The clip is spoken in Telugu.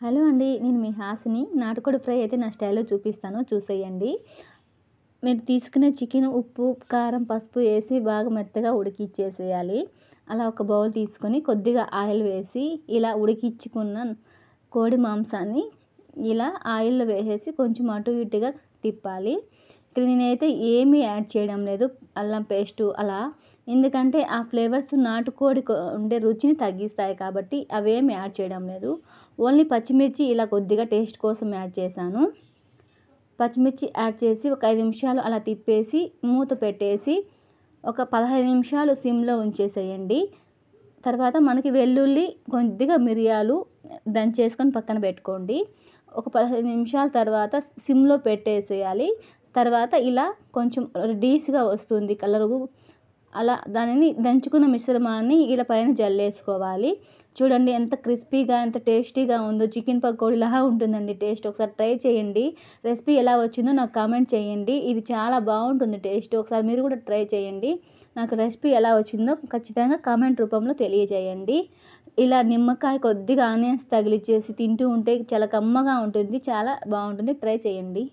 హలో అండి. నేను మీ హాసిని. నాటుకోడి ఫ్రై అయితే నా స్టైల్‌లో చూపిస్తాను చూసేయండి. మీరు తీసుకునే చికెను ఉప్పు, కారం, పసుపు ఏసి బాగా మెత్తగా ఉడికిచ్చేసేయాలి. అలా ఒక బౌల్ తీసుకొని కొద్దిగా ఆయిల్ వేసి ఇలా ఉడికించుకున్న కోడి మాంసాన్ని ఇలా ఆయిల్‌లో వేసేసి కొంచెం అటు ఇటుగా తిప్పాలి. ఇక్కడ నేనైతే ఏమీ యాడ్ చేయడం లేదు. అల్లం పేస్టు అలా. ఎందుకంటే ఆ ఫ్లేవర్స్ నాటుకోడి ఉండే రుచిని తగ్గిస్తాయి కాబట్టి అవేమి యాడ్ చేయడం లేదు. ఓన్లీ పచ్చిమిర్చి ఇలా కొద్దిగా టేస్ట్ కోసం యాడ్ చేశాను. పచ్చిమిర్చి యాడ్ చేసి ఒక 5 నిమిషాలు అలా తిప్పేసి మూత పెట్టేసి ఒక 15 నిమిషాలు సిమ్‌లో ఉంచేసేయండి. తర్వాత మనకి వెల్లుల్లి, కొద్దిగా మిరియాలు దంచేసుకొని పక్కన పెట్టుకోండి. ఒక 15 నిమిషాల తర్వాత సిమ్‌లో పెట్టేసేయాలి. తర్వాత ఇలా కొంచెం రెడ్డిష్‌గా వస్తుంది కలరు. అలా దానిని దంచుకున్న మిశ్రమాన్ని ఇలా పైన జల్లేసుకోవాలి. చూడండి ఎంత క్రిస్పీగా, ఎంత టేస్టీగా ఉందో. చికెన్ పకోడీలాగా ఉంటుందండి టేస్ట్. ఒకసారి ట్రై చేయండి. రెసిపీ ఎలా వచ్చిందో నాకు కామెంట్ చేయండి. ఇది చాలా బాగుంటుంది టేస్ట్. ఒకసారి మీరు కూడా ట్రై చేయండి. నాకు రెసిపీ ఎలా వచ్చిందో ఖచ్చితంగా కామెంట్ రూపంలో తెలియజేయండి. ఇలా నిమ్మకాయ కొద్దిగా ఆనియన్స్ తగిలిచ్చేసి తింటూ ఉంటే చాలా కమ్మగా ఉంటుంది. చాలా బాగుంటుంది. ట్రై చేయండి.